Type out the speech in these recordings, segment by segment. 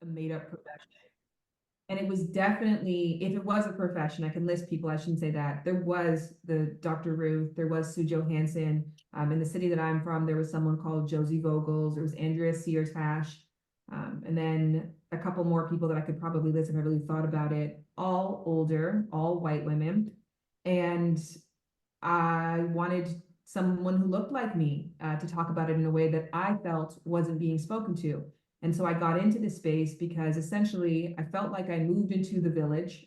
a made-up profession. And it was definitely, if it was a profession, I can list people, I shouldn't say that. There was the Dr. Ruth, there was Sue Johansson. In the city that I'm from, there was someone called Josie Vogels, there was Andrea Sears-Hash, and then a couple more people that I could probably list if I really thought about it, all older, all white women. And I wanted someone who looked like me to talk about it in a way that I felt wasn't being spoken to. And so I got into this space because essentially I felt like I moved into the village.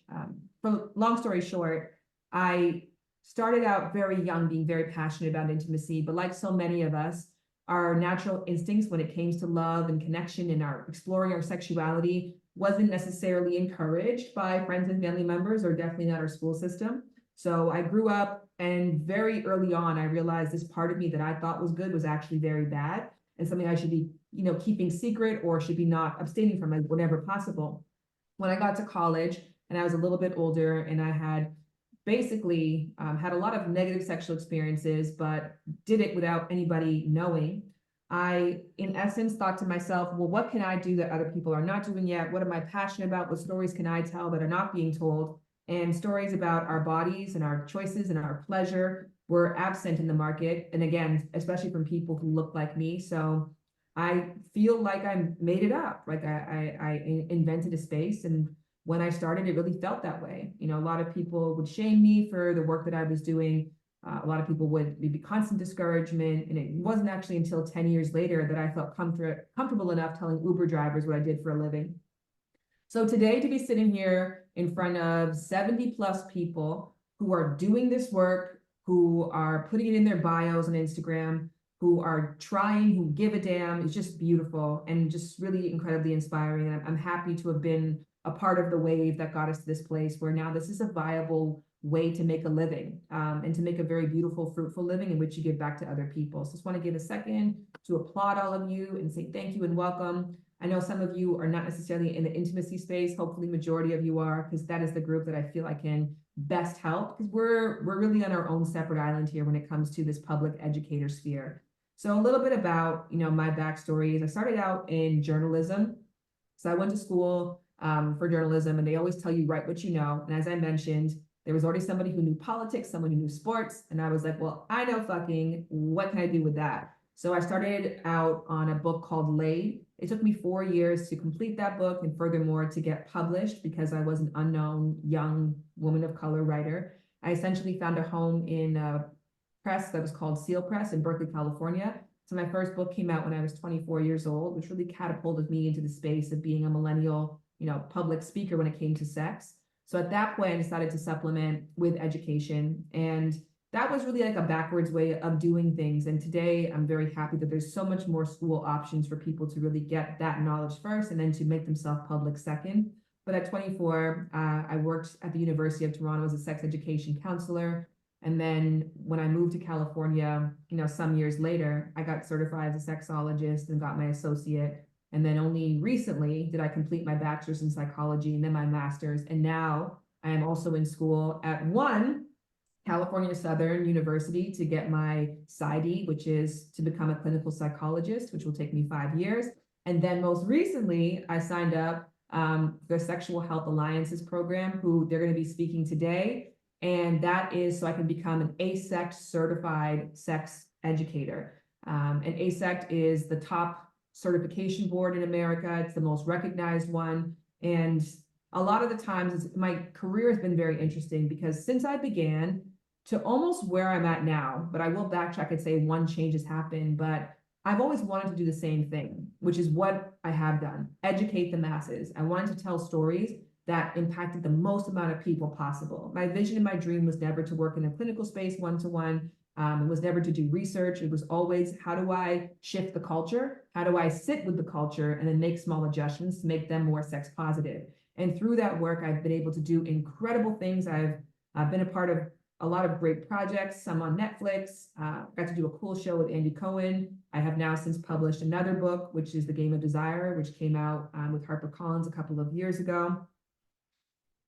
For long story short, I started out very young, being very passionate about intimacy, but like so many of us, our natural instincts when it came to love and connection and our exploring our sexuality wasn't necessarily encouraged by friends and family members, or definitely not our school system. So I grew up, and very early on, I realized this part of me that I thought was good was actually very bad, and something I should be, keeping secret, or should be not abstaining from whenever possible. When I got to college and I was a little bit older, and I had basically had a lot of negative sexual experiences, but did it without anybody knowing. I, in essence, thought to myself, well, what can I do that other people are not doing yet? What am I passionate about? What stories can I tell that are not being told? And stories about our bodies and our choices and our pleasure were absent in the market. And again, especially from people who look like me. So I feel like I made it up. Like I invented a space, and when I started, it really felt that way. A lot of people would shame me for the work that I was doing. A lot of people would be constant discouragement. And it wasn't actually until 10 years later that I felt comfortable enough telling Uber drivers what I did for a living. So today, to be sitting here in front of 70 plus people who are doing this work, who are putting it in their bios on Instagram, who are trying, who give a damn, is just beautiful and just really incredibly inspiring. And I'm happy to have been a part of the wave that got us to this place where now this is a viable way to make a living, and to make a very beautiful, fruitful living in which you give back to other people. So just want to give a second to applaud all of you and say thank you and welcome. I know some of you are not necessarily in the intimacy space. Hopefully majority of you are, because that is the group that I feel I can best help, because we're really on our own separate island here when it comes to this public educator sphere. So a little bit about, my backstory is I started out in journalism. So I went to school for journalism, and they always tell you write what you know. And as I mentioned, there was already somebody who knew politics, someone who knew sports. And I was like, well, I know fucking, what can I do with that? So I started out on a book called Laid. It took me 4 years to complete that book, and furthermore to get published, because I was an unknown young woman of color writer. I essentially found a home in press that was called Seal Press in Berkeley, California. So my first book came out when I was 24 years old, which really catapulted me into the space of being a millennial, public speaker when it came to sex. So at that point, I decided to supplement with education, and that was really like a backwards way of doing things. And today I'm very happy that there's so much more school options for people to really get that knowledge first and then to make themselves public second. But at 24, I worked at the University of Toronto as a sex education counselor. And then when I moved to California, some years later, I got certified as a sexologist and got my associate. And then only recently did I complete my bachelor's in psychology and then my master's. And now I am also in school at California Southern University to get my PsyD, which is to become a clinical psychologist, which will take me 5 years. And then most recently, I signed up the Sexual Health Alliances program, who they're going to be speaking today. And that is so I can become an ASECT certified sex educator. And ASECT is the top certification board in America. It's the most recognized one. And a lot of the times my career has been very interesting, because since I began to almost where I'm at now, but I will backtrack and say one change has happened, but I've always wanted to do the same thing, which is what I have done: educate the masses. I wanted to tell stories that impacted the most amount of people possible. My vision and my dream was never to work in a clinical space one-to-one. It was never to do research. It was always, how do I shift the culture? How do I sit with the culture and then make small adjustments to make them more sex positive? And through that work, I've been able to do incredible things. I've been a part of a lot of great projects, some on Netflix. Got to do a cool show with Andy Cohen. I have now since published another book, which is The Game of Desire, which came out with HarperCollins a couple of years ago.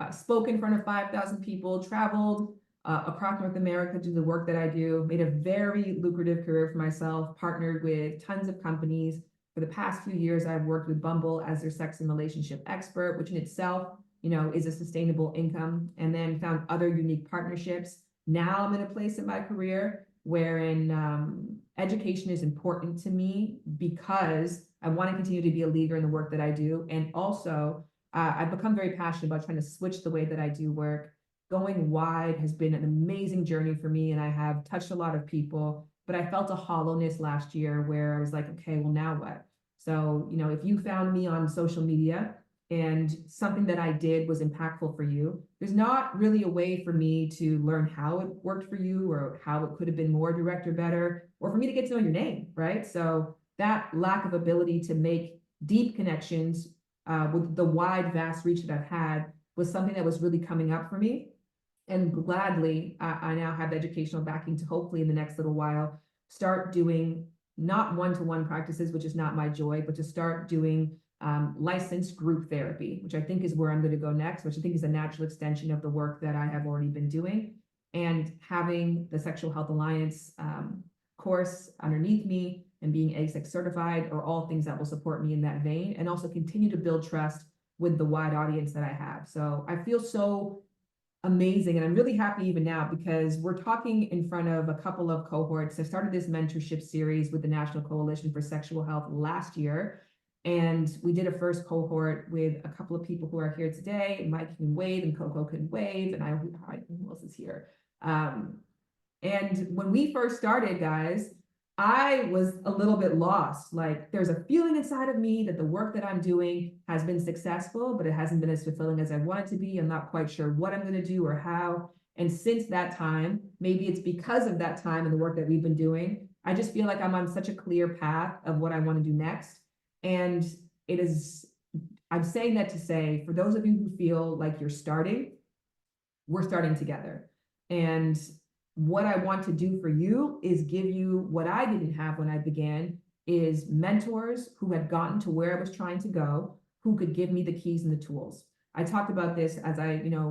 Spoke in front of 5,000 people, traveled across North America to do the work that I do, made a very lucrative career for myself, partnered with tons of companies, For the past few years, I've worked with Bumble as their sex and relationship expert, which in itself, is a sustainable income, and then found other unique partnerships. Now I'm in a place in my career wherein education is important to me because I want to continue to be a leader in the work that I do. And also, I've become very passionate about trying to switch the way that I do work. Going wide has been an amazing journey for me, and I have touched a lot of people, but I felt a hollowness last year where I was like, okay, well, now what? So, if you found me on social media and something that I did was impactful for you, there's not really a way for me to learn how it worked for you or how it could have been more direct or better, or for me to get to know your name, right? So that lack of ability to make deep connections with the wide, vast reach that I've had was something that was really coming up for me. And gladly, I now have the educational backing to hopefully in the next little while start doing not one-to-one practices, which is not my joy, but to start doing licensed group therapy, which I think is where I'm going to go next, which I think is a natural extension of the work that I have already been doing. And having the Sexual Health Alliance course underneath me and being ASEC certified are all things that will support me in that vein, and also continue to build trust with the wide audience that I have. So I feel so amazing. And I'm really happy even now because we're talking in front of a couple of cohorts. I started this mentorship series with the National Coalition for Sexual Health last year. And we did a first cohort with a couple of people who are here today. Mike can wave and Coco can wave. And who else is here? And when we first started, guys, I was a little bit lost. Like, there's a feeling inside of me that the work that I'm doing has been successful, but it hasn't been as fulfilling as I want it to be. I'm not quite sure what I'm going to do or how. And since that time, maybe it's because of that time and the work that we've been doing, I just feel like I'm on such a clear path of what I want to do next. And I'm saying that to say, for those of you who feel like you're starting, we're starting together. And what I want to do for you is give you what I didn't have when I began, is mentors who had gotten to where I was trying to go, who could give me the keys and the tools. I talked about this as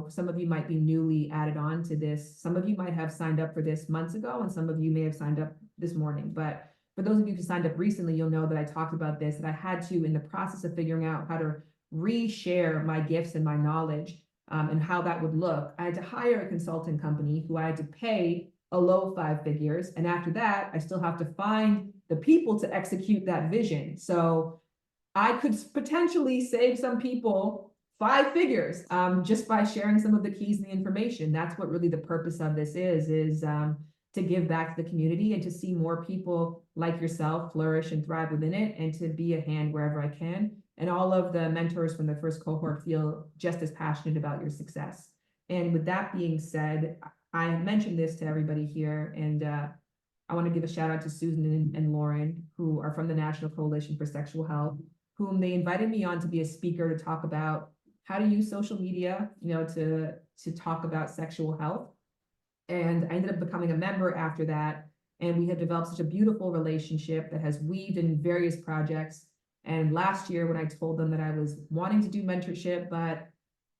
some of you might be newly added on to this. Some of you might have signed up for this months ago, and some of you may have signed up this morning. But for those of you who signed up recently, you'll know that I talked about this, that I had to, in the process of figuring out how to reshare my gifts and my knowledge, and how that would look, I had to hire a consulting company who I had to pay a low 5 figures. And after that, I still have to find the people to execute that vision. So I could potentially save some people 5 figures just by sharing some of the keys and the information. That's what really the purpose of this is to give back to the community and to see more people like yourself flourish and thrive within it, and to be a hand wherever I can. And all of the mentors from the first cohort feel just as passionate about your success. And with that being said, I mentioned this to everybody here, and I want to give a shout out to Susan and Lauren, who are from the National Coalition for Sexual Health, whom they invited me on to be a speaker to talk about how to use social media, to talk about sexual health. And I ended up becoming a member after that. And we have developed such a beautiful relationship that has weaved in various projects. And last year, when I told them that I was wanting to do mentorship, but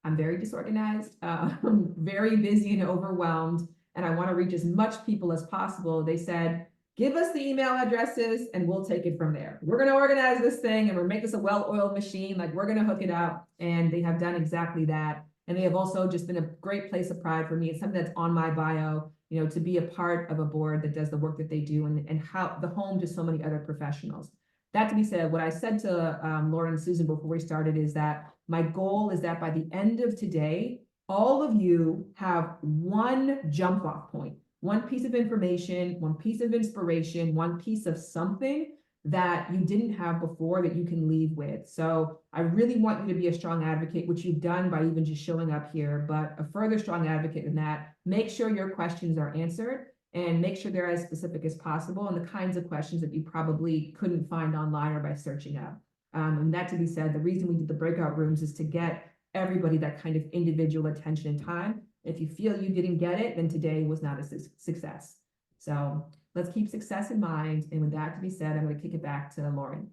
I'm very disorganized, I'm very busy and overwhelmed, and I want to reach as much people as possible, they said, give us the email addresses and we'll take it from there. We're going to organize this thing and we're make this a well-oiled machine. Like, we're going to hook it up. And they have done exactly that. And they have also just been a great place of pride for me. It's something that's on my bio, to be a part of a board that does the work that they do, and how the home to so many other professionals. That to be said, what I said to Lauren and Susan before we started is that my goal is that by the end of today, all of you have one jump off point, one piece of information, one piece of inspiration, one piece of something that you didn't have before that you can leave with. So I really want you to be a strong advocate, which you've done by even just showing up here, but a further strong advocate than that, make sure your questions are answered and make sure they're as specific as possible, and the kinds of questions that you probably couldn't find online or by searching up. And that to be said, the reason we did the breakout rooms is to get everybody that kind of individual attention and time. If you feel you didn't get it, then today was not a success. So let's keep success in mind. And with that to be said, I'm going to kick it back to Lauren.